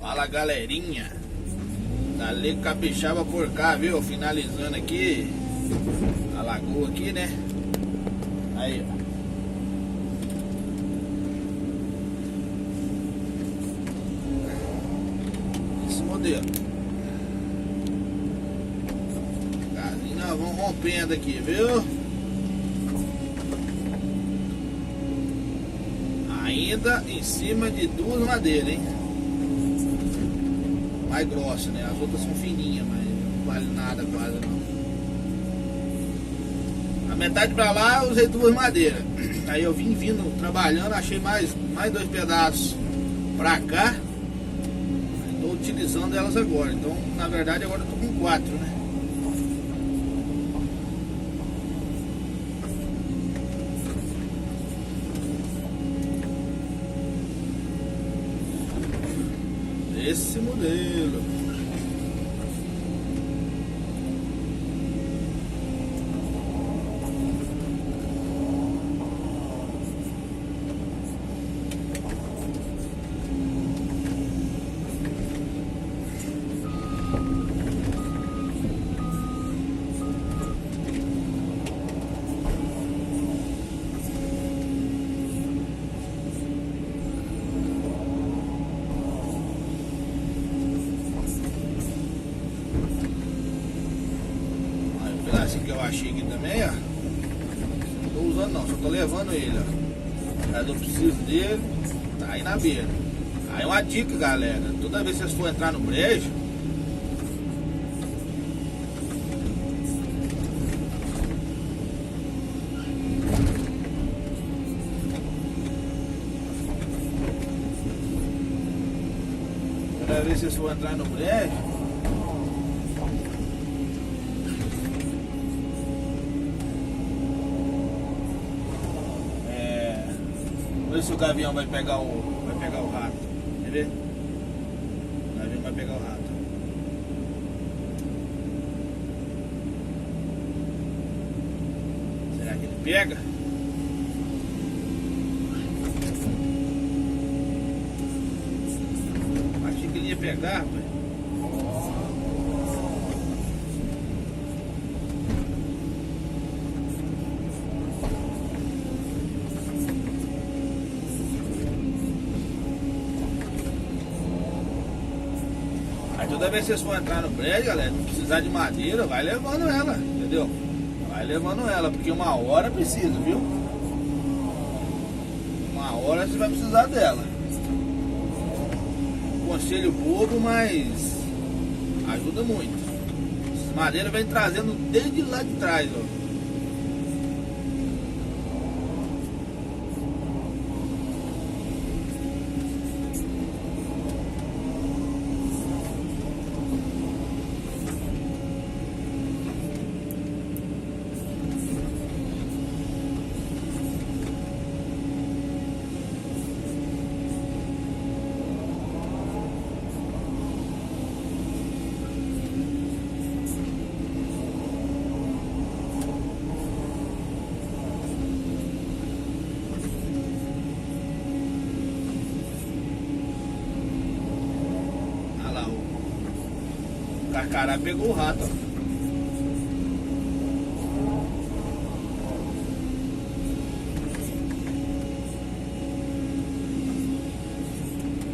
Fala, galerinha. Dali Capixaba por cá, viu? Finalizando aqui a lagoa aqui, né? Aí, ó. Esse modelo. Assim nós vamos rompendo aqui, viu? Ainda em cima de duas madeiras, hein? Mais grossa, né? As outras são fininhas, mas não vale nada quase não. A metade pra lá eu usei duas madeiras. Aí eu vim vindo trabalhando, achei mais dois pedaços pra cá. Estou utilizando elas agora. Então, na verdade, agora eu tô com 4, né? Esse modelo. Assim que eu achei aqui também, ó. Não tô usando não, só tô levando ele, ó. Mas eu preciso dele, tá aí na beira. Aí uma dica, galera, toda vez que vocês for entrar no brejo, toda vez que vocês for entrar no brejo, vamos ver se o gavião vai pegar o rato. Quer ver? O gavião vai pegar o rato. Será que ele pega? Achei que ele ia pegar, rapaz. Toda vez que vocês for entrar no prédio, galera, não precisar de madeira, vai levando ela, entendeu? Vai levando ela, porque uma hora precisa, viu? Uma hora você vai precisar dela. Conselho bobo, mas ajuda muito. Essa madeira vem trazendo desde lá de trás, ó. O carcará pegou o rato, ó.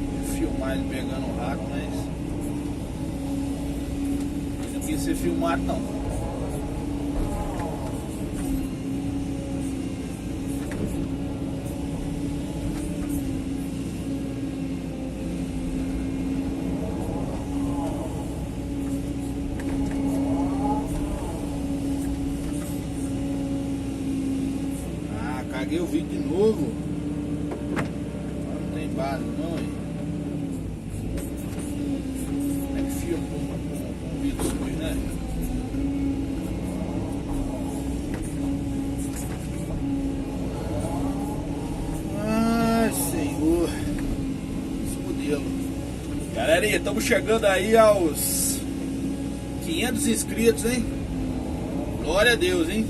Vou filmar ele pegando o rato, mas ele não quis ser filmado não. Caguei o vídeo de novo. Não tem base não, hein? É que filma com vídeo sujo, né? Ai, Senhor. Esse modelo. Galerinha, estamos chegando aí aos 500 inscritos, hein? Glória a Deus, hein?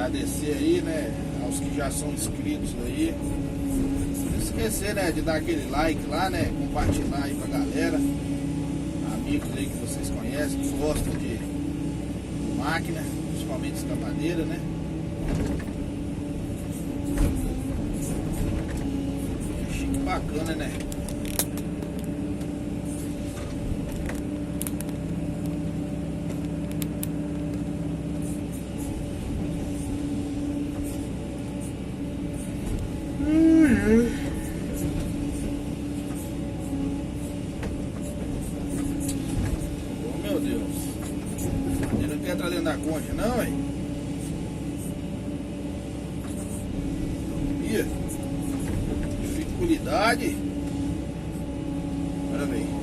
Agradecer aí, né, aos que já são inscritos aí. Não esquecer, né, de dar aquele like lá, né, compartilhar aí pra galera. Amigos aí que vocês conhecem, que gostam de máquina, principalmente escavadeira, né. É chique, bacana, né. Oh, meu Deus. Ele não quer entrar dentro da concha, não, hein? Ih, dificuldade. Olha bem.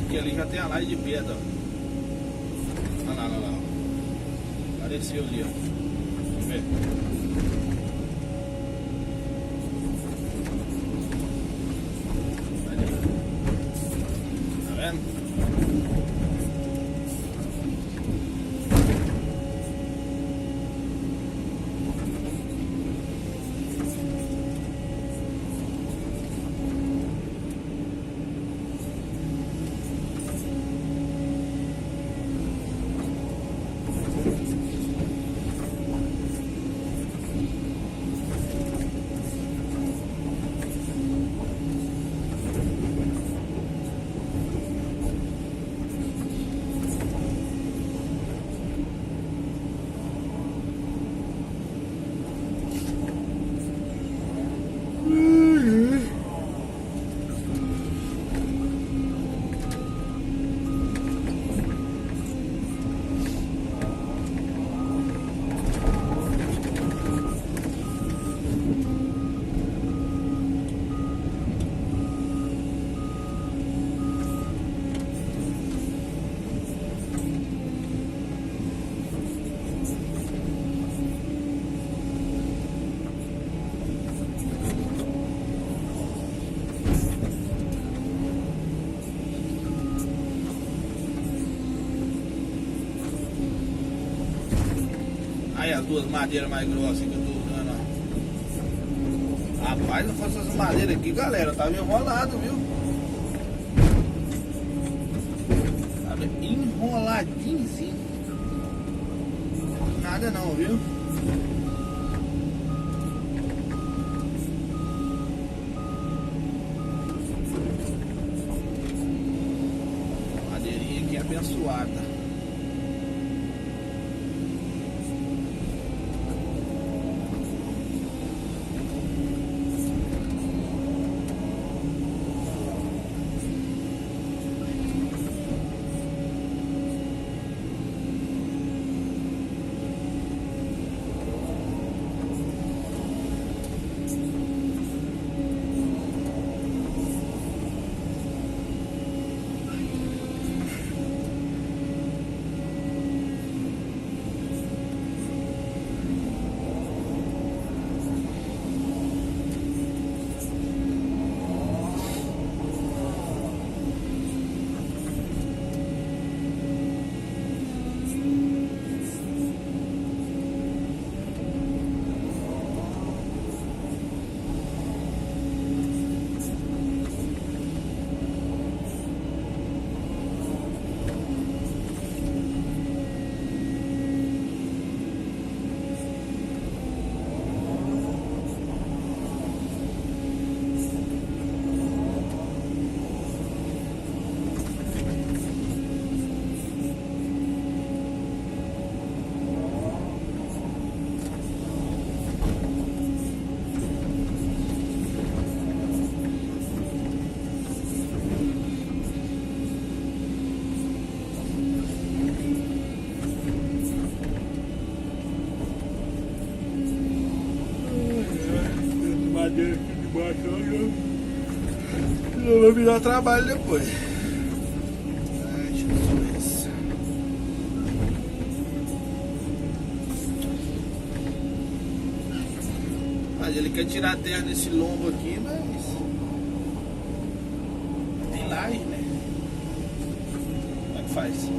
Que ali já tem a laje de pedra, ó. Olha lá, olha lá, ó. Apareceu ali, ó. Deixa eu ver. Ali. Tá vendo? Aí as duas madeiras mais grossas que eu tô usando, ó. Rapaz, não faço essas madeiras aqui, galera. Tava enrolado, viu? Tava enroladinho. Nada não, viu? Madeirinha aqui abençoada. me dar trabalho depois. Ai, Jesus. Mas ele quer tirar a terra desse lombo aqui, mas tem laje, né? Como é que faz?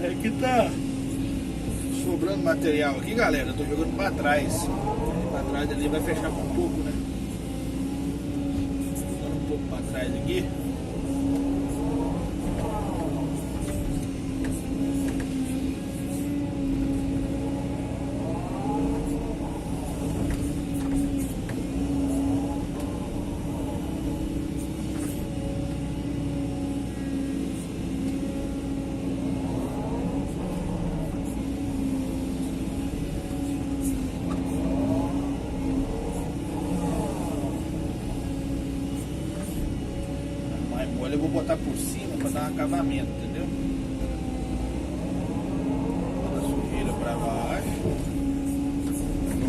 Aqui tá sobrando material aqui, galera. Eu tô jogando pra trás. Pra trás ali vai fechar um pouco, né? Jogando um pouco pra trás aqui. Eu vou botar por cima para dar um acabamento, entendeu? Bota a sujeira para baixo,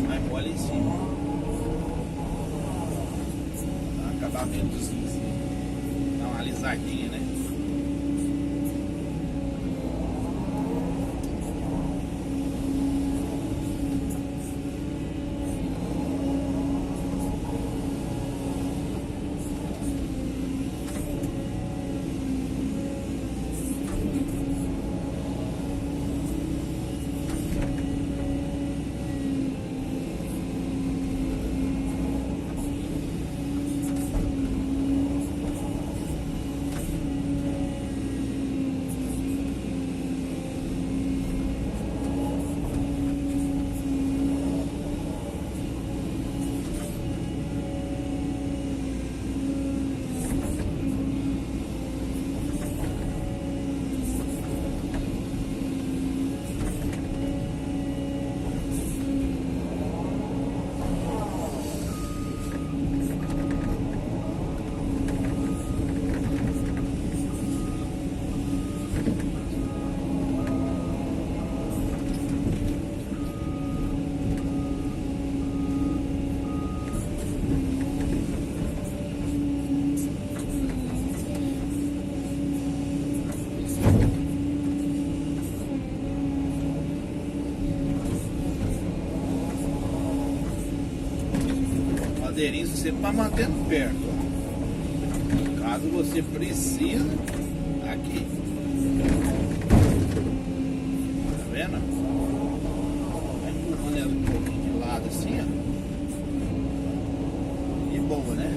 mais mole em cima. Dá um acabamentozinho assim, dá uma alisadinha, né? Madeirinho sempre para mantendo perto, ó. Caso você precise, aqui. Tá vendo? Vai empurrando ela um pouquinho de lado assim, ó. E boa, né?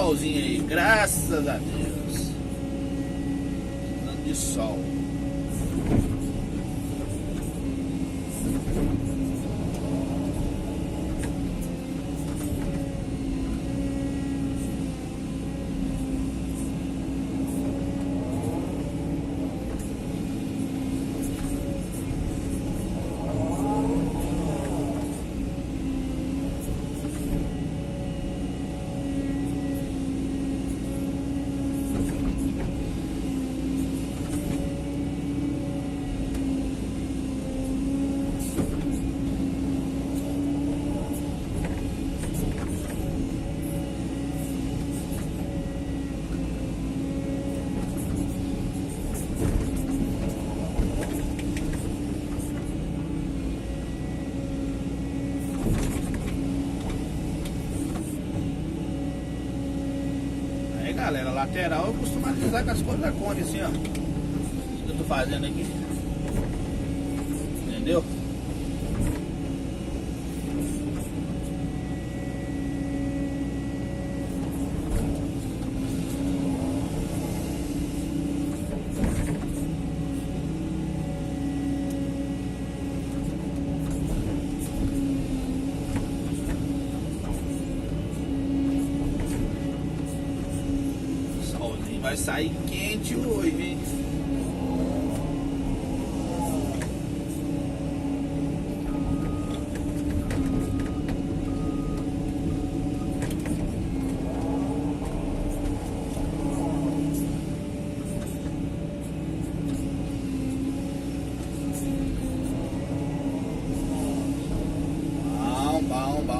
solzinho aí, graças a Deus. Dando de sol. Galera, lateral eu costumo alisar com as cores da Cone, assim, ó. Isso que eu tô fazendo aqui. Entendeu? Vai sair quente hoje, hein?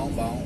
Bom.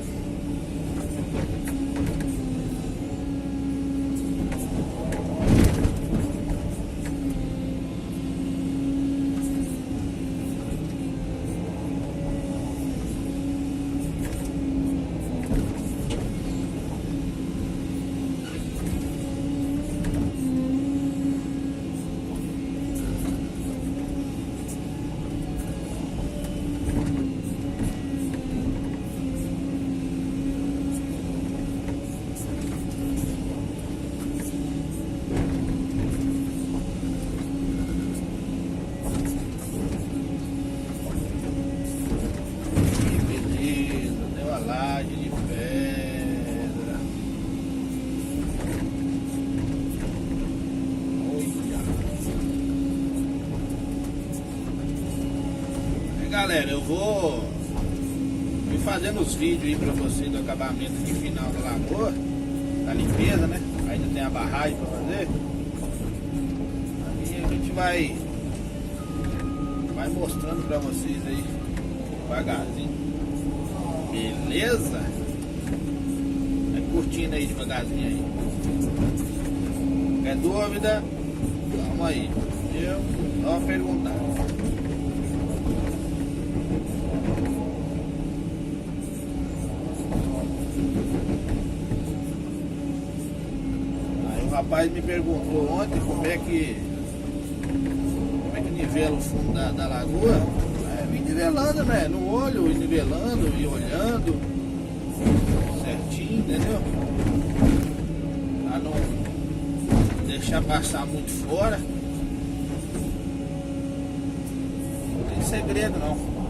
Galera, eu vou ir fazendo os vídeos aí pra vocês do acabamento de final da lagoa, da limpeza, né? Ainda tem a barragem pra fazer. Aí a gente vai mostrando pra vocês aí devagarzinho. Beleza? Vai curtindo aí devagarzinho aí. Qualquer dúvida? Vamos aí. Só perguntar. O rapaz me perguntou ontem como é que nivela o fundo da lagoa. Vim nivelando, né? No olho, e nivelando e olhando certinho, entendeu? Pra não deixar passar muito fora. Não tem segredo não.